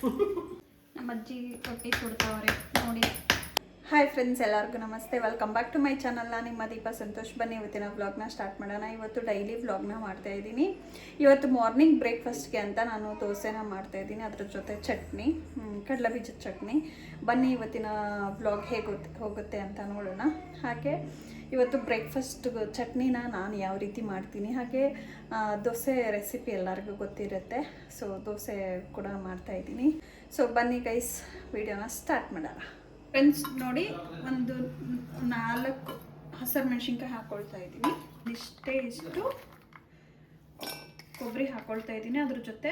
ನಮ್ಮ ಅಜ್ಜಿ ರೊಟ್ಟಿ ಸುಡ್ತಾವ್ರೆ ನೋಡಿ. ಹಾಯ್ ಫ್ರೆಂಡ್ಸ್, ಎಲ್ಲರಿಗೂ ನಮಸ್ತೆ. Welcome back to my channel. ನಾನು ನಿಮ್ಮ ದೀಪಾ ಸಂತೋಷ್. ಬನ್ನಿ ಇವತ್ತಿನ ವ್ಲಾಗ್ನ ಸ್ಟಾರ್ಟ್ ಮಾಡೋಣ. ಇವತ್ತು ಡೈಲಿ ವ್ಲಾಗ್ನ ಮಾಡ್ತಾಯಿದ್ದೀನಿ. ಇವತ್ತು ಮಾರ್ನಿಂಗ್ ಬ್ರೇಕ್ಫಾಸ್ಟ್ಗೆ ಅಂತ ನಾನು ದೋಸೆನ ಮಾಡ್ತಾಯಿದ್ದೀನಿ, ಅದ್ರ ಜೊತೆ ಚಟ್ನಿ, ಕಡಲೆಬೀಜದ ಚಟ್ನಿ. ಬನ್ನಿ ಇವತ್ತಿನ ವ್ಲಾಗ್ ಹೇಗೆ ಹೋಗುತ್ತೆ ಅಂತ ನೋಡೋಣ. ಹಾಗೆ ಇವತ್ತು ಬ್ರೇಕ್ಫಾಸ್ಟ್ ಚಟ್ನಿನ ನಾನು ಯಾವ ರೀತಿ ಮಾಡ್ತೀನಿ, ಹಾಗೆ ದೋಸೆ ರೆಸಿಪಿ ಎಲ್ಲರಿಗೂ ಗೊತ್ತಿರುತ್ತೆ. ಸೊ ದೋಸೆ ಕೂಡ ಮಾಡ್ತಾಯಿದ್ದೀನಿ. ಸೊ ಬನ್ನಿ ಗೈಸ್, ವಿಡಿಯೋನ ಸ್ಟಾರ್ಟ್ ಮಾಡೋಣ. ಫ್ರೆಂಡ್ಸ್ ನೋಡಿ, ಒಂದು 4 ಹಸಿರು ಮೆಣಸಿನ್ಕಾಯಿ ಹಾಕ್ಕೊಳ್ತಾ ಇದ್ದೀನಿ. ಇಷ್ಟು ಕೊಬ್ಬರಿ ಹಾಕ್ಕೊಳ್ತಾ ಇದ್ದೀನಿ. ಅದ್ರ ಜೊತೆ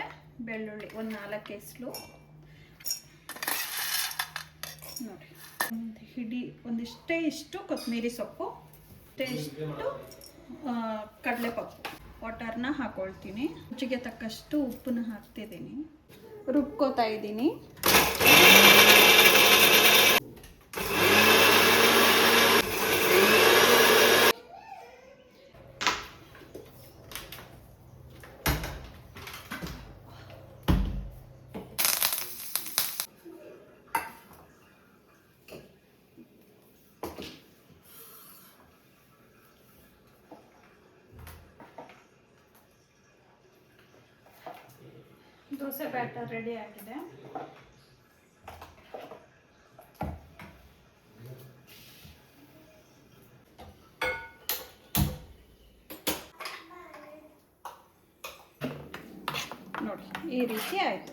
ಬೆಳ್ಳುಳ್ಳಿ ಒಂದು 4 ಎಸ್ಲು ನೋಡಿ, ಒಂದಿಷ್ಟು ಕೊತ್ತಂಬರಿ ಸೊಪ್ಪು, ಇಷ್ಟು ಕಡಲೆಪಪ್ಪು, ವಾಟರ್ನ ಹಾಕ್ಕೊಳ್ತೀನಿ. ರುಚಿಗೆ ತಕ್ಕಷ್ಟು ಉಪ್ಪನ್ನ ಹಾಕ್ತಿದ್ದೀನಿ. ರುಬ್ಕೋತಾ ಇದ್ದೀನಿ. ದೋಸೆ ಬ್ಯಾಟರ್ ರೆಡಿ ಆಗಿದೆ. ನೋಡಿ, ಈ ರೀತಿ ಆಯಿತು.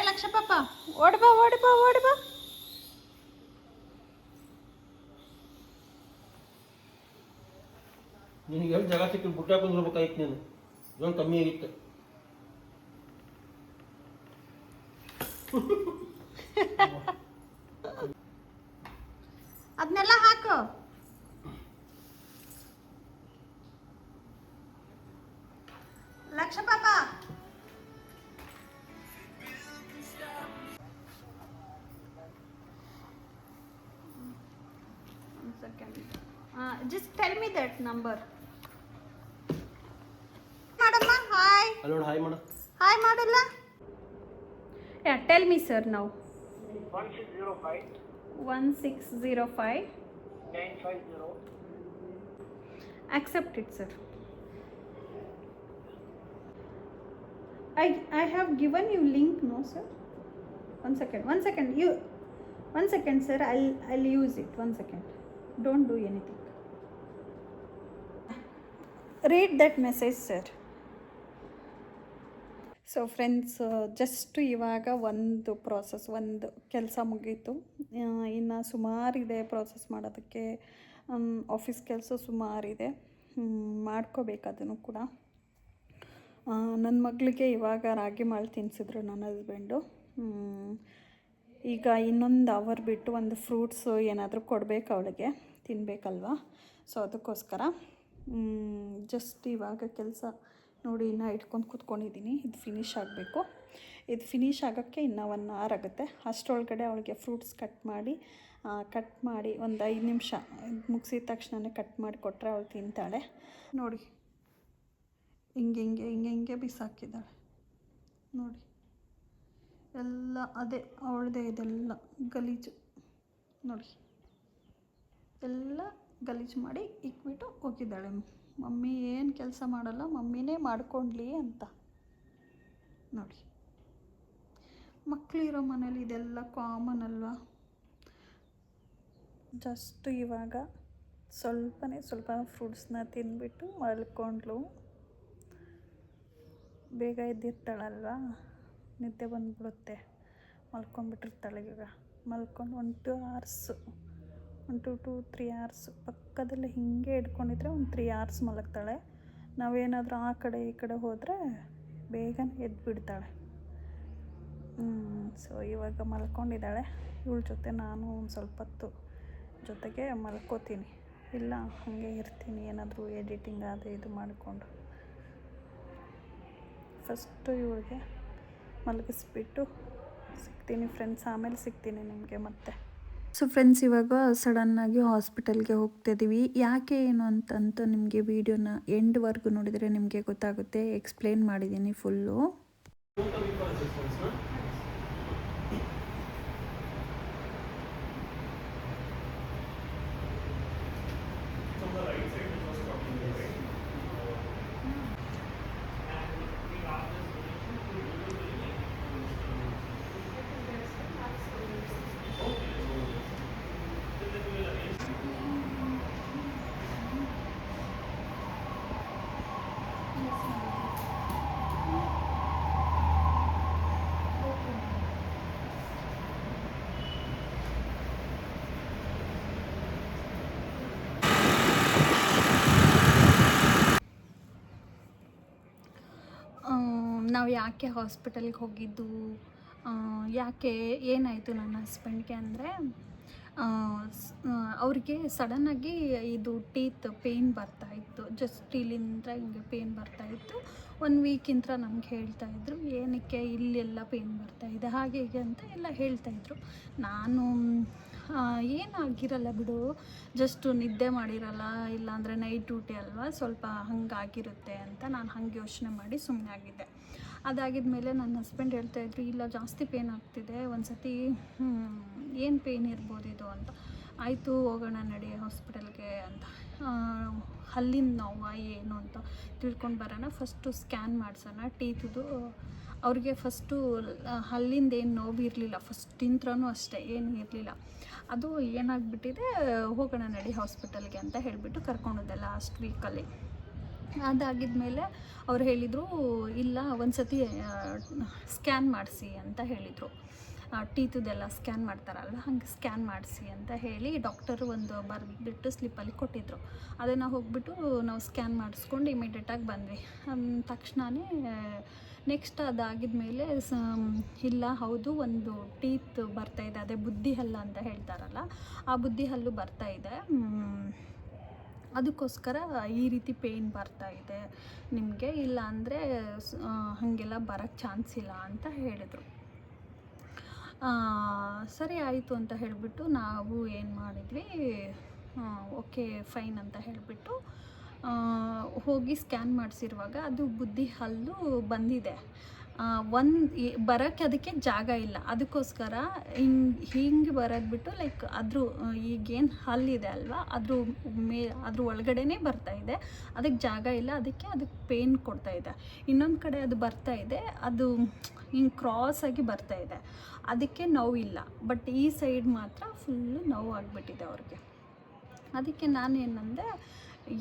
ಲಕ್ಷ ಪಾಪ, ಓಡ್ಬಾ ಓಡ್ಬಾ ಓಡ್ಬಾ. ನಿನಗೆ ಎಷ್ಟು ಜಾಗ ಸಿಕ್ಕಿ ಬುಟ್ಟ ಕುಂದ್ರಬೇಕಾಯ್ತು. ನೀನು ಇದೊಂದು ಕಮ್ಮಿ ಆಗಿತ್ತು. ಅದನ್ನೆಲ್ಲ ಹಾಕು. ಲಕ್ಷ ಪಾಪ, just tell me that number. Madam, hi. Hello, hi madam. Hi madalla. Yeah, tell me sir now. 1605 1605 950. accept it sir. I have given you link, no sir? One second you, one second sir, I'll use it. One second, don't do anything. Read that message sir. So friends, just ಇವಾಗ ಒಂದು ಕೆಲಸ ಮುಗೀತು. ಇನ್ನು ಸುಮಾರಿದೆ process ಮಾಡೋದಕ್ಕೆ. Office ಕೆಲಸ ಸುಮಾರಿದೆ, ಮಾಡ್ಕೋಬೇಕು ಅದನ್ನು ಕೂಡ. ನನ್ನ ಮಗಳಿಗೆ ಇವಾಗ ರಾಗಿ ಮಾಲ್ಟ್ ತಿನ್ನಿಸಿದ್ರು ನನ್ನ ಹಸ್ಬೆಂಡು. ಈಗ ಇನ್ನೊಂದು ಅವರ್ ಬಿಟ್ಟು ಒಂದು ಫ್ರೂಟ್ಸು ಏನಾದರೂ ಕೊಡಬೇಕು, ಅವಳಿಗೆ ತಿನ್ನಬೇಕಲ್ವ. ಸೊ ಅದಕ್ಕೋಸ್ಕರ ಜಸ್ಟ್ ಇವಾಗ ಕೆಲಸ ನೋಡಿ, ಇನ್ನೂ ಇಟ್ಕೊಂಡು ಕೂತ್ಕೊಂಡಿದ್ದೀನಿ. ಇದು ಫಿನಿಷ್ ಆಗಬೇಕು. ಇದು ಫಿನಿಷ್ ಆಗೋಕ್ಕೆ ಇನ್ನೂ 1 hour ಆಗುತ್ತೆ. ಅಷ್ಟರೊಳಗಡೆ ಅವಳಿಗೆ ಫ್ರೂಟ್ಸ್ ಕಟ್ ಮಾಡಿ ಒಂದು 5 ನಿಮಿಷ ಮುಗಿಸಿದ ತಕ್ಷಣವೇ ಕಟ್ ಮಾಡಿ ಕೊಟ್ಟರೆ ಅವಳು ತಿಂತಾಳೆ. ನೋಡಿ, ಹಿಂಗೆ ಬಿಸಾಕಿದ್ದಾಳೆ ನೋಡಿ. ಎಲ್ಲ ಅದೇ ಅವಳದೇ, ಇದೆಲ್ಲ ಗಲೀಜು ನೋಡಿ. ಎಲ್ಲ ಗಲೀಜು ಮಾಡಿ ಇಕ್ಬಿಟ್ಟು ಹೋಗಿದ್ದಾಳೆ. ಮಮ್ಮಿ ಏನು ಕೆಲಸ ಮಾಡಲ್ಲ, ಮಮ್ಮಿನೇ ಮಾಡ್ಕೊಂಡ್ಲಿ ಅಂತ ನೋಡಿ. ಮಕ್ಕಳಿರೋ ಮನೇಲಿ ಇದೆಲ್ಲ ಕಾಮನ್ ಅಲ್ವಾ. ಜಸ್ಟ್ ಇವಾಗ ಸ್ವಲ್ಪ ಫ್ರೂಟ್ಸ್ನ ತಿಂದ್ಬಿಟ್ಟು ಮಲ್ಕೊಂಡ್ಲು. ಬೇಗ ಎದ್ದಿರ್ತಾಳಲ್ವ, ನಿದ್ದೆ ಬಂದುಬಿಡುತ್ತೆ. ಮಲ್ಕೊಂಡ್ಬಿಟ್ಟಿರ್ತಾಳೆ ಈಗ. ಮಲ್ಕೊಂಡು 1 to 3 hours ಪಕ್ಕದಲ್ಲೇ ಹೀಗೆ ಇಟ್ಕೊಂಡಿದ್ರೆ ಒಂದು 3 hours ಮಲಗ್ತಾಳೆ. ನಾವೇನಾದರೂ ಆ ಕಡೆ ಈ ಕಡೆ ಹೋದರೆ ಬೇಗನೆ ಎದ್ದುಬಿಡ್ತಾಳೆ. ಸೊ ಇವಾಗ ಮಲ್ಕೊಂಡಿದ್ದಾಳೆ. ಇವಳ ಜೊತೆ ನಾನು ಒಂದು ಸ್ವಲ್ಪ ಹೊತ್ತು ಜೊತೆಗೆ ಮಲ್ಕೋತೀನಿ, ಇಲ್ಲ ಹಾಗೆ ಇರ್ತೀನಿ ಏನಾದರೂ ಎಡಿಟಿಂಗ್ ಅದು ಇದು ಮಾಡಿಕೊಂಡು. ಫಸ್ಟು ಇವಳಿಗೆ ಮಲಗಿಸ್ಬಿಟ್ಟು ಸಿಗ್ತೀನಿ ಫ್ರೆಂಡ್ಸ್, ಆಮೇಲೆ ಸಿಗ್ತೀನಿ ನಿಮಗೆ ಮತ್ತೆ. ಸೊ ಫ್ರೆಂಡ್ಸ್, ಇವಾಗ ಸಡನ್ನಾಗಿ ಹಾಸ್ಪಿಟಲ್ಗೆ ಹೋಗ್ತಿದ್ದೀವಿ. ಯಾಕೆ ಏನು ಅಂತಂತ ನಿಮಗೆ ವೀಡಿಯೋನ ಎಂಡ್ವರೆಗೂ ನೋಡಿದರೆ ನಿಮಗೆ ಗೊತ್ತಾಗುತ್ತೆ. ಎಕ್ಸ್ಪ್ಲೇನ್ ಮಾಡಿದ್ದೀನಿ ಫುಲ್ಲು. ನಾವು ಯಾಕೆ ಹಾಸ್ಪಿಟಲ್ಗೆ ಹೋಗಿದ್ದು, ಯಾಕೆ ಏನಾಯಿತು ನನ್ನ ಹಸ್ಬೆಂಡ್ಗೆ ಅಂದರೆ, ಅವ್ರಿಗೆ ಸಡನ್ನಾಗಿ ಇದು ಟೀತ್ ಪೇಯ್ನ್ ಬರ್ತಾಯಿತ್ತು. ಜಸ್ಟ್ ಇಲ್ಲಿಂದ ಹಿಂಗೆ ಪೇಯ್ನ್ ಬರ್ತಾಯಿತ್ತು. 1 ವೀಕಿಂತ ನಮ್ಗೆ ಹೇಳ್ತಾಯಿದ್ರು, ಏನಕ್ಕೆ ಇಲ್ಲೆಲ್ಲ ಪೇಯ್ನ್ ಬರ್ತಾಯಿದೆ ಹಾಗೆ ಹೀಗೆ ಅಂತ ಎಲ್ಲ ಹೇಳ್ತಾಯಿದ್ರು. ನಾನು ಏನಾಗಿರಲ್ಲ ಬಿಡು, ಜಸ್ಟು ನಿದ್ದೆ ಮಾಡಿರಲ್ಲ, ಇಲ್ಲಾಂದರೆ ನೈಟ್ ಡ್ಯೂಟಿ ಅಲ್ವಾ, ಸ್ವಲ್ಪ ಹಂಗಾಗಿರುತ್ತೆ ಅಂತ ನಾನು ಹಂಗೆ ಯೋಚನೆ ಮಾಡಿ ಸುಮ್ಮನೆ ಆಗಿದ್ದೆ. ಅದಾಗಿದ ಮೇಲೆ ನನ್ನ ಹಸ್ಬೆಂಡ್ ಹೇಳ್ತಾಯಿದ್ರು, ಇಲ್ಲ ಜಾಸ್ತಿ ಪೇಯ್ನ್ ಆಗ್ತಿದೆ, ಒಂದು ಸತಿ ಏನು ಪೇಯ್ನ್ ಇರ್ಬೋದು ಇದು ಅಂತ. ಆಯಿತು ಹೋಗೋಣ ನಡಿ ಹಾಸ್ಪಿಟಲ್ಗೆ ಅಂತ. ಹಲ್ಲಿನ ನೋವಾ ಏನು ಅಂತ ತಿಳ್ಕೊಂಡು ಬರೋಣ, ಫಸ್ಟು ಸ್ಕ್ಯಾನ್ ಮಾಡಿಸೋಣ ಟೀತದು. ಅವ್ರಿಗೆ ಫಸ್ಟು ಹಲ್ಲಿಂದ ಏನು ನೋವು ಇರಲಿಲ್ಲ, ಫಸ್ಟಿಂತ್ರನೂ ಅಷ್ಟೇ ಏನು ಇರಲಿಲ್ಲ. ಅದು ಏನಾಗ್ಬಿಟ್ಟಿದೆ, ಹೋಗೋಣ ನಡಿ ಹಾಸ್ಪಿಟಲ್ಗೆ ಅಂತ ಹೇಳಿಬಿಟ್ಟು ಕರ್ಕೊಂಡೋದೆ ಲಾಸ್ಟ್ ವೀಕಲ್ಲಿ. ಅದಾಗಿದ ಮೇಲೆ ಅವ್ರು ಹೇಳಿದರು, ಇಲ್ಲ ಒಂದು ಸತಿ ಸ್ಕ್ಯಾನ್ ಮಾಡಿಸಿ ಅಂತ ಹೇಳಿದರು. ಟೀತದೆಲ್ಲ ಸ್ಕ್ಯಾನ್ ಮಾಡ್ತಾರಲ್ಲ, ಹಂಗೆ ಸ್ಕ್ಯಾನ್ ಮಾಡಿಸಿ ಅಂತ ಹೇಳಿ ಡಾಕ್ಟರು ಒಂದು ಬರೆದ್ಬಿಟ್ಟು ಸ್ಲಿಪ್ಪಲ್ಲಿ ಕೊಟ್ಟಿದ್ದರು. ಅದನ್ನು ಹೋಗ್ಬಿಟ್ಟು ನಾವು ಸ್ಕ್ಯಾನ್ ಮಾಡಿಸ್ಕೊಂಡು ಇಮಿಡಿಯೇಟಾಗಿ ಬಂದ್ವಿ. ತಕ್ಷಣವೇ ನೆಕ್ಸ್ಟ್ ಅದಾಗಿದ ಮೇಲೆ ಇಲ್ಲ ಹೌದು, ಒಂದು ಟೀತ್ ಬರ್ತಾಯಿದೆ, ಅದೇ ಬುದ್ಧಿ ಹಲ್ಲು ಅಂತ ಹೇಳ್ತಾರಲ್ಲ, ಆ ಬುದ್ಧಿ ಹಲ್ಲು ಬರ್ತಾಯಿದೆ, ಅದಕ್ಕೋಸ್ಕರ ಈ ರೀತಿ ಪೇಯ್ನ್ ಬರ್ತಾಯಿದೆ ನಿಮಗೆ, ಇಲ್ಲ ಅಂದರೆ ಹಾಗೆಲ್ಲ ಬರೋಕ್ಕೆ ಚಾನ್ಸ್ ಇಲ್ಲ ಅಂತ ಹೇಳಿದರು. ಸರಿ ಆಯಿತು ಅಂತ ಹೇಳಿಬಿಟ್ಟು ನಾವು ಏನು ಮಾಡಿದ್ವಿ, ಓಕೆ ಫೈನ್ ಅಂತ ಹೇಳಿಬಿಟ್ಟು ಹೋಗಿ ಸ್ಕ್ಯಾನ್ ಮಾಡಿಸಿರುವಾಗ ಅದು ಬುದ್ಧಿ ಹಲ್ಲು ಬಂದಿದೆ. ಬರೋಕ್ಕೆ ಅದಕ್ಕೆ ಜಾಗ ಇಲ್ಲ, ಅದಕ್ಕೋಸ್ಕರ ಹಿಂಗೆ ಬರೋದ್ಬಿಟ್ಟು ಲೈಕ್ ಅದ್ರ ಈಗೇನು ಹಲ್ಲಿದೆ ಅಲ್ವಾ, ಅದ್ರ ಒಳಗಡೆನೇ ಬರ್ತಾಯಿದೆ, ಅದಕ್ಕೆ ಜಾಗ ಇಲ್ಲ, ಅದಕ್ಕೆ ಪೇಯ್ನ್ ಕೊಡ್ತಾಯಿದೆ. ಇನ್ನೊಂದು ಕಡೆ ಅದು ಬರ್ತಾಯಿದೆ, ಅದು ಹಿಂಗೆ ಕ್ರಾಸಾಗಿ ಬರ್ತಾಯಿದೆ, ಅದಕ್ಕೆ ನೋವಿಲ್ಲ. ಬಟ್ ಈ ಸೈಡ್ ಮಾತ್ರ ಫುಲ್ಲು ನೋವು ಆಗಿಬಿಟ್ಟಿದೆ ಅವ್ರಿಗೆ. ಅದಕ್ಕೆ ನಾನು ಏನಂದೆ,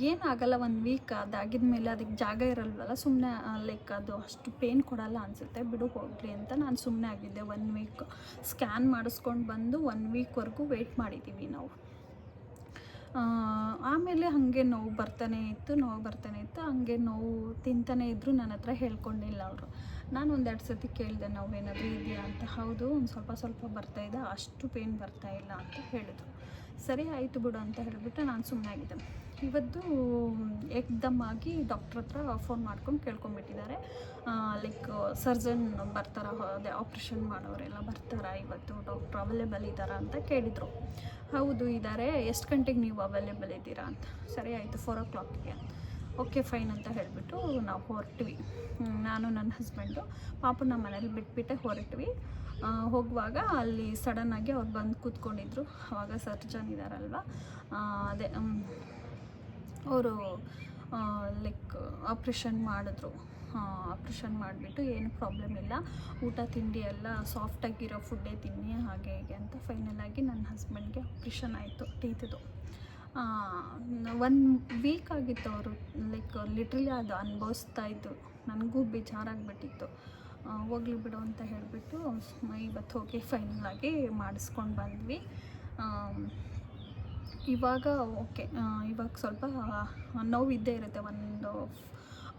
ಏನಾಗಲ್ಲ, 1 ವೀಕ್ ಅದಾಗಿದ ಮೇಲೆ ಅದಕ್ಕೆ ಜಾಗ ಇರಲ್ವಲ್ಲ, ಸುಮ್ಮನೆ ಲೈಕ್ ಅದು ಅಷ್ಟು ಪೇಯ್ನ್ ಕೊಡಲ್ಲ ಅನಿಸುತ್ತೆ, ಬಿಡು ಹೋಗಲಿ ಅಂತ ನಾನು ಸುಮ್ಮನೆ ಆಗಿದ್ದೆ. 1 ವೀಕ್ ಸ್ಕ್ಯಾನ್ ಮಾಡಿಸ್ಕೊಂಡು ಬಂದು 1 ವೀಕ್ವರೆಗೂ ವೆಯ್ಟ್ ಮಾಡಿದ್ದೀವಿ ನಾವು. ಆಮೇಲೆ ಹಾಗೆ ನೋವು ಬರ್ತಾನೆ ಇತ್ತು, ಹಾಗೆ ನೋವು ತಿಂತಾನೆ ಇದ್ದರು. ನನ್ನ ಹತ್ರ ಹೇಳ್ಕೊಂಡಿಲ್ಲ ಅವರು. ನಾನು 1-2 ಸತಿ ಕೇಳಿದೆ, ನೋವೇನಾದರೂ ಇದೆಯಾ ಅಂತ. ಹೌದು, ಒಂದು ಸ್ವಲ್ಪ ಬರ್ತಾಯಿದೆ, ಅಷ್ಟು ಪೇಯ್ನ್ ಬರ್ತಾಯಿಲ್ಲ ಅಂತ ಹೇಳಿದರು. ಸರಿ ಆಯಿತು ಬಿಡು ಅಂತ ಹೇಳಿಬಿಟ್ಟು ನಾನು ಸುಮ್ಮನೆ ಆಗಿದ್ದೆ. ಇವತ್ತು ಏಕ್ದಮ್ಮಾಗಿ ಡಾಕ್ಟ್ರ್ ಹತ್ರ ಫೋನ್ ಮಾಡ್ಕೊಂಡು ಕೇಳ್ಕೊಂಬಿಟ್ಟಿದ್ದಾರೆ, ಲೈಕ್ ಸರ್ಜನ್ ಬರ್ತಾರ, ಅದೇ ಆಪ್ರೇಷನ್ ಮಾಡೋರೆಲ್ಲ ಬರ್ತಾರಾ ಇವತ್ತು, ಡಾಕ್ಟ್ರ್ ಅವೈಲೇಬಲ್ ಇದ್ದಾರಾ ಅಂತ ಕೇಳಿದರು. ಹೌದು ಇದ್ದಾರೆ, ಎಷ್ಟು ಗಂಟೆಗೆ ನೀವು ಅವೈಲೇಬಲ್ ಇದ್ದೀರಾ ಅಂತ. ಸರಿ ಆಯಿತು 4 o'clockಗೆ ಅಂತ. ಓಕೆ ಫೈನ್ ಅಂತ ಹೇಳಿಬಿಟ್ಟು ನಾವು ಹೊರಟ್ವಿ. ನಾನು ನನ್ನ ಹಸ್ಬೆಂಡು ಪಾಪನ ಮನೇಲಿ ಬಿಟ್ಬಿಟ್ಟೆ ಹೊರಟ್ವಿ. ಹೋಗುವಾಗ ಅಲ್ಲಿ ಸಡನ್ನಾಗಿ ಅವ್ರು ಬಂದು ಕೂತ್ಕೊಂಡಿದ್ರು. ಆವಾಗ ಸರ್ಜನ್ ಇದ್ದಾರಲ್ವ, ಅದೇ ಅವರು ಲೈಕ್ ಆಪ್ರೇಷನ್ ಮಾಡಿದ್ರು. ಆಪ್ರೇಷನ್ ಮಾಡಿಬಿಟ್ಟು ಏನು ಪ್ರಾಬ್ಲಮ್ ಇಲ್ಲ, ಊಟ ತಿಂಡಿ ಎಲ್ಲ ಸಾಫ್ಟಾಗಿರೋ ಫುಡ್ಡೇ ತಿನ್ನಿ ಹಾಗೆ ಹೀಗೆ ಅಂತ ಫೈನಲಾಗಿ ನನ್ನ ಹಸ್ಬೆಂಡ್ಗೆ ಆಪ್ರೇಷನ್ ಆಯಿತು ಟೀತದು. 1 ವೀಕ್ ಆಗಿತ್ತು ಅವರು ಲೈಕ್ ಲಿಟ್ರಲಿ ಅದು ಅನುಭವಿಸ್ತಾ ಇದ್ದು. ನನಗೂ ಬೇಜಾರಾಗಿಬಿಟ್ಟಿತ್ತು. ಹೋಗ್ಲಿ ಬಿಡು ಅಂತ ಹೇಳಿಬಿಟ್ಟು ಇವತ್ತು ಹೋಗಿ ಫೈನಲಾಗಿ ಮಾಡಿಸ್ಕೊಂಡು ಬಂದ್ವಿ. ಇವಾಗ ಓಕೆ, ಇವಾಗ ಸ್ವಲ್ಪ ನೋವು ಇದ್ದೇ ಇರುತ್ತೆ.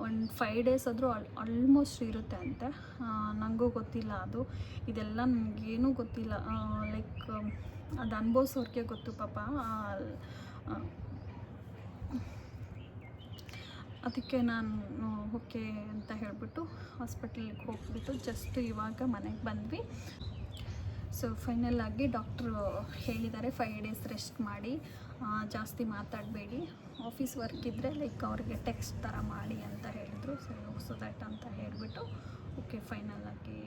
ಒಂದು 5 ಡೇಸ್ ಆದರೂ ಆಲ್ಮೋಸ್ಟ್ ಇರುತ್ತೆ ಅಂತೆ. ನನಗೂ ಗೊತ್ತಿಲ್ಲ, ಇದೆಲ್ಲ ನನಗೇನೂ ಗೊತ್ತಿಲ್ಲ. ಲೈಕ್ ಅದು ಅನುಭವಿಸೋರಿಗೆ ಗೊತ್ತು ಪಾಪ. ಅದಕ್ಕೆ ನಾನು ಓಕೆ ಅಂತ ಹೇಳಿಬಿಟ್ಟು ಹಾಸ್ಪಿಟಲ್ಗೆ ಹೋಗ್ಬಿಟ್ಟು ಜಸ್ಟ್ ಇವಾಗ ಮನೆಗೆ ಬಂದ್ವಿ. ಸೊ ಫೈನಲಾಗಿ ಡಾಕ್ಟ್ರು ಹೇಳಿದ್ದಾರೆ 5 ಡೇಸ್ ರೆಸ್ಟ್ ಮಾಡಿ, ಜಾಸ್ತಿ ಮಾತಾಡಬೇಡಿ, ಆಫೀಸ್ ವರ್ಕ್ ಇದ್ದರೆ ಲೈಕ್ ಅವ್ರಿಗೆ ಟೆಕ್ಸ್ಟ್ ಥರ ಮಾಡಿ ಅಂತ ಹೇಳಿದರು. ಸೊ ದ್ಯಾಟ್ ಅಂತ ಹೇಳಿಬಿಟ್ಟು ಓಕೆ ಫೈನಲಾಗಿ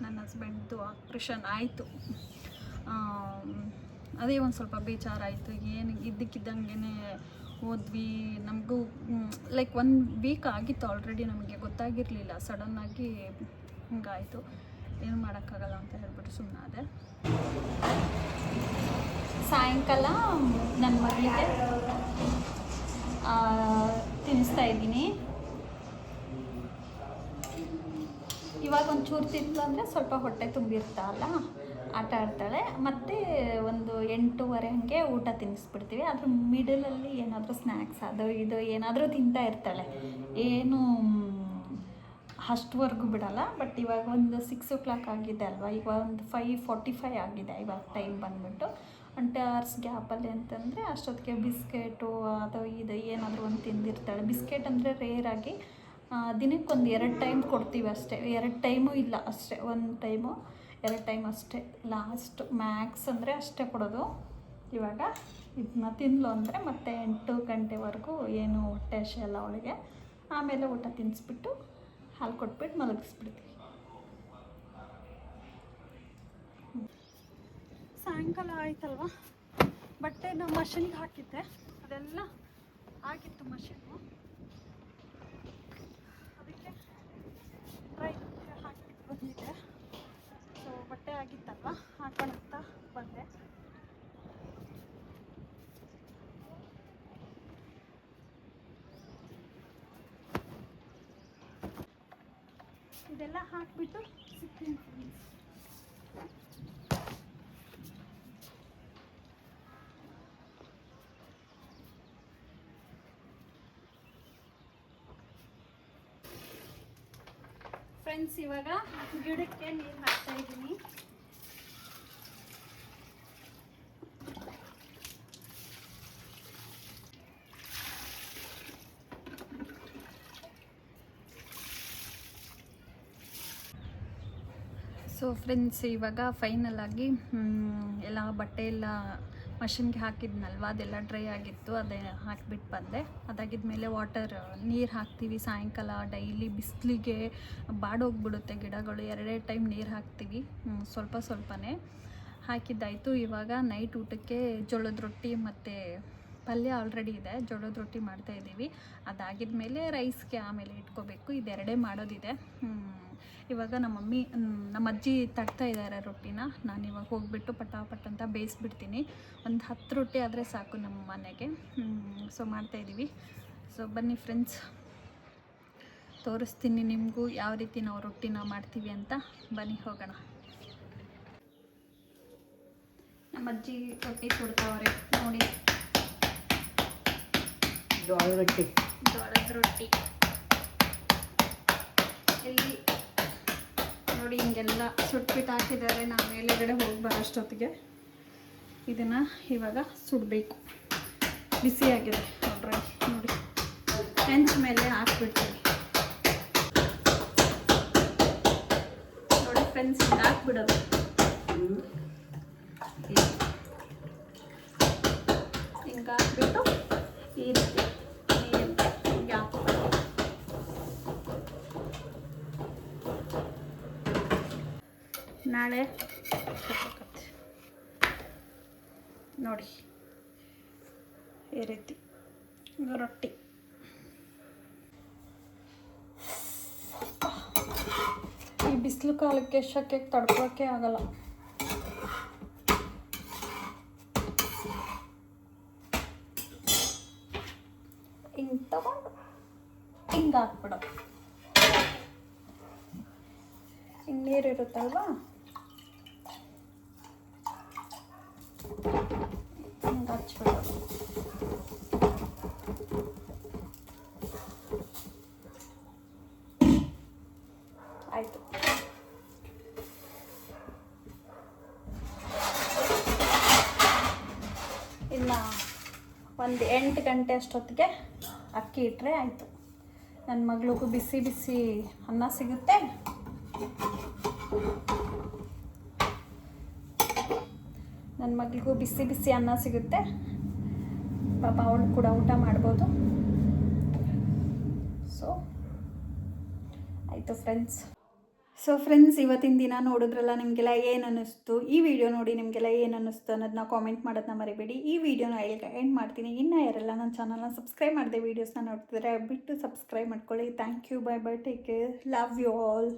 ನನ್ನ ಹಸ್ಬೆಂಡ್ದು ಆಪ್ರೇಷನ್ ಆಯಿತು. ಅದೇ ಒಂದು ಸ್ವಲ್ಪ ಬೇಜಾರಾಯಿತು. ಏನು ಇದ್ದಕ್ಕಿದ್ದಂಗೆ ಹೋದ್ವಿ. ನಮಗೂ ಲೈಕ್ 1 ವೀಕ್ ಆಗಿತ್ತು ಆಲ್ರೆಡಿ, ನಮಗೆ ಗೊತ್ತಾಗಿರಲಿಲ್ಲ. ಸಡನ್ನಾಗಿ ಹಿಂಗಾಯಿತು. ಏನು ಮಾಡೋಕ್ಕಾಗಲ್ಲ ಅಂತ ಹೇಳ್ಬಿಟ್ಟು ಸುಮ್ಮನಾದೆ. ಸಾಯಂಕಾಲ ನನ್ನ ಮಗಳಿಗೆ ತಿನ್ನಿಸ್ತಾ ಇದ್ದೀನಿ. ಇವಾಗ ಒಂಚೂರು ತಿಂದು ಅಂದರೆ ಸ್ವಲ್ಪ ಹೊಟ್ಟೆ ತುಂಬಿರ್ತಾಳಲ್ಲ, ಆಟ ಆಡ್ತಾಳೆ. ಮತ್ತು ಒಂದು 8:30 ಹಾಗೆ ಊಟ ತಿನ್ನಿಸ್ಬಿಡ್ತೀವಿ. ಅದ್ರ ಮಿಡಲಲ್ಲಿ ಏನಾದರೂ ಸ್ನ್ಯಾಕ್ಸ್ ಅದು ಇದು ಏನಾದರೂ ತಿಂತಾ ಇರ್ತಾಳೆ. ಏನು ಅಷ್ಟುವರೆಗೂ ಬಿಡಲ್ಲ. ಬಟ್ ಇವಾಗ ಒಂದು 6 o'clock ಆಗಿದೆ ಅಲ್ವಾ, ಇವಾಗ ಒಂದು 5:45 ಆಗಿದೆ ಇವಾಗ ಟೈಮ್ ಬಂದುಬಿಟ್ಟು. 1 hours ಗ್ಯಾಪಲ್ಲಿ ಅಂತಂದರೆ ಅಷ್ಟೊತ್ತಿಗೆ ಬಿಸ್ಕೆಟು ಅದು ಇದು ಏನಾದರೂ ಒಂದು ತಿಂದಿರ್ತಾಳೆ. ಬಿಸ್ಕೆಟ್ ಅಂದರೆ ರೇರಾಗಿ ದಿನಕ್ಕೊಂದು 2 ಟೈಮ್ ಕೊಡ್ತೀವಿ ಅಷ್ಟೇ. 2 ಟೈಮು ಇಲ್ಲ ಅಷ್ಟೇ, 1 ಟೈಮು 2 ಟೈಮ್ ಅಷ್ಟೇ ಲಾಸ್ಟ್ ಮ್ಯಾಕ್ಸ್ ಅಂದರೆ ಅಷ್ಟೇ ಕೊಡೋದು. ಇವಾಗ ಇದನ್ನ ತಿಂದ್ಲು ಅಂದರೆ ಮತ್ತೆ 8 ಗಂಟೆವರೆಗೂ ಏನು ಹೊಟ್ಟೆ ಹಸಿ ಅಲ್ಲ ಅವಳಿಗೆ. ಆಮೇಲೆ ಊಟ ತಿನ್ನಿಸ್ಬಿಟ್ಟು ಹಾಲು ಕೊಟ್ಬಿಟ್ಟು ಮಲಗಿಸ್ಬಿಡ್ತೀವಿ. ಸಾಯಂಕಾಲ ಆಯ್ತಲ್ವ, ಬಟ್ಟೆ ನಾವು ಮಷಿನ್ಗೆ ಹಾಕಿದ್ದೆ, ಅದೆಲ್ಲ ಆಗಿತ್ತು ಮಷೀನು. ಅದಕ್ಕೆ ಡ್ರೈ ಹಾಕಿಬಿಟ್ಟು ಬಂದಿದ್ದೆ. ಸೊ ಬಟ್ಟೆ ಆಗಿತ್ತಲ್ವ, ಹಾಕೋಣಂತ ಬಂದೆ. ಇದೆಲ್ಲ ಹಾಕಿಬಿಟ್ಟು ಸಿಗ್ತೀನಿ ಫ್ರೆಂಡ್ಸ್. ಫ್ರೆಂಡ್ಸ್ ಇವಾಗ ಗಿಡಕ್ಕೆ ನೀರು ಹಾಕ್ತಾ ಇದ್ದೀನಿ. ಸೊ ಫ್ರೆಂಡ್ಸ್ ಇವಾಗ ಫೈನಲಾಗಿ ಎಲ್ಲ ಬಟ್ಟೆ ಎಲ್ಲ ಮಷಿನ್ಗೆ ಹಾಕಿದ್ನಲ್ವ, ಅದೆಲ್ಲ ಡ್ರೈ ಆಗಿತ್ತು, ಅದೇ ಹಾಕಿಬಿಟ್ಟು ಬಂದೆ. ಅದಾಗಿದ್ಮೇಲೆ ನೀರು ಹಾಕ್ತೀವಿ ಸಾಯಂಕಾಲ ಡೈಲಿ. ಬಿಸಿಲಿಗೆ ಬಾಡೋಗ್ಬಿಡುತ್ತೆ ಗಿಡಗಳು. 2 ಟೈಮ್ ನೀರು ಹಾಕ್ತೀವಿ, ಸ್ವಲ್ಪನೇ ಹಾಕಿದ್ದಾಯಿತು. ಇವಾಗ ನೈಟ್ ಊಟಕ್ಕೆ ಜೋಳದ ರೊಟ್ಟಿ ಮತ್ತು ಪಲ್ಯ ಆಲ್ರೆಡಿ ಇದೆ, ಜೋಳದ ರೊಟ್ಟಿ ಮಾಡ್ತಾಯಿದ್ದೀವಿ. ಅದಾಗಿದ್ಮೇಲೆ ರೈಸ್ಗೆ ಆಮೇಲೆ ಇಟ್ಕೋಬೇಕು. ಇದೆರಡೇ ಮಾಡೋದಿದೆ. ಇವಾಗ ನಮ್ಮ ಅಜ್ಜಿ ತಟ್ತಾ ಇದ್ದಾರೆ ರೊಟ್ಟಿನ. ನಾನು ಇವಾಗ ಹೋಗಿಬಿಟ್ಟು ಪಟಾಪಟ್ ಅಂತ ಬೇಯಿಸ್ಬಿಡ್ತೀನಿ. ಒಂದು 10 ರೊಟ್ಟಿ ಆದರೆ ಸಾಕು ನಮ್ಮ ಮನೆಗೆ. ಸೊ ಮಾಡ್ತಾಯಿದ್ದೀವಿ. ಸೊ ಬನ್ನಿ ಫ್ರೆಂಡ್ಸ್, ತೋರಿಸ್ತೀನಿ ನಿಮಗೂ ಯಾವ ರೀತಿ ನಾವು ರೊಟ್ಟಿನ ಮಾಡ್ತೀವಿ ಅಂತ. ಬನ್ನಿ ಹೋಗೋಣ. ನಮ್ಮ ಅಜ್ಜಿ ರೊಟ್ಟಿ ಸುಡ್ತಾವ್ರೆ ನೋಡಿ. ಜೋಳದ ರೊಟ್ಟಿ ಇಲ್ಲಿ ನೋಡಿ, ಹಿಂಗೆಲ್ಲ ಸುಟ್ಬಿಟ್ಟು ಹಾಕಿದ್ದಾರೆ. ನಾವು ಮೇಲೆಗಡೆ ಹೋಗಿ ಬರೋಷ್ಟೊತ್ತಿಗೆ ಇದನ್ನು ಇವಾಗ ಸುಡಬೇಕು. ಬಿಸಿಯಾಗಿದೆ ಆಲ್ರೆಡಿ ನೋಡಿ. ಹೆಂಚು ಮೇಲೆ ಹಾಕ್ಬಿಡ್ತೀವಿ ನೋಡಿ ಫ್ರೆಂಡ್ಸ್. ಹಿಂಗೆ ಹಾಕ್ಬಿಡೋದು. ಹಿಂಗೆ ಹಾಕ್ಬಿಟ್ಟು ಈ ರೀತಿ ಹಿಂಗೆ ಹಾಕ್ಬಿಟ್ಟು ನಾಳೆ ನೋಡಿ ಈ ರೀತಿ ರೊಟ್ಟಿ. ಈ ಬಿಸಿಲು ಕಾಲಕ್ಕೆ ಶೆಕೆಗೆ ತಡ್ಕೊಳಕ್ಕೆ ಆಗಲ್ಲ. ಹಿಂಗೆ ತಗೊಂಡು ಹಿಂಗೆ ಹಾಕ್ಬಿಡೋದು. ನೀರಿರುತ್ತಲ್ವಾ ಹಿಂಗೆ ಹಚ್ಬಿಡೋದು. ಆಯಿತು. ಇನ್ನು ಒಂದು 8 ಗಂಟೆ ಅಷ್ಟೊತ್ತಿಗೆ ಅಕ್ಕಿ ಇಟ್ಟರೆ ಆಯಿತು. ನನ್ನ ಮಗಳಿಗೂ ಬಿಸಿ ಬಿಸಿ ಅನ್ನ ಸಿಗುತ್ತೆ. ನನ್ನ ಮಗಳಿಗೂ ಬಿಸಿ ಬಿಸಿ ಅನ್ನ ಸಿಗುತ್ತೆ. ಪಾಪ ಅವಳು ಕೂಡ ಊಟ ಮಾಡ್ಬೋದು. ಸೊ ಆಯಿತು ಫ್ರೆಂಡ್ಸ್, ಇವತ್ತಿನ ದಿನ ನೋಡಿದ್ರಲ್ಲ, ನಿಮಗೆಲ್ಲ ಏನು ಅನ್ನಿಸ್ತು, ಈ ವಿಡಿಯೋ ನೋಡಿ ನಿಮಗೆಲ್ಲ ಏನು ಅನ್ನಿಸ್ತು ಅನ್ನೋದನ್ನ ಕಾಮೆಂಟ್ ಮಾಡೋದನ್ನ ಮರಿಬೇಡಿ. ಈ ವಿಡಿಯೋನ ಎಂಡ್ ಮಾಡ್ತೀನಿ. ಇನ್ನೂ ಯಾರೆಲ್ಲ ನನ್ನ ಚಾನಲ್ನ ಸಬ್ಸ್ಕ್ರೈಬ್ ಮಾಡಿದೆ ವೀಡಿಯೋಸ್ನ ನೋಡ್ತಿದ್ರೆ ಬಿಟ್ಟು ಸಬ್ಸ್ಕ್ರೈಬ್ ಮಾಡ್ಕೊಳ್ಳಿ. Thank you, bye bye, take care, love you all.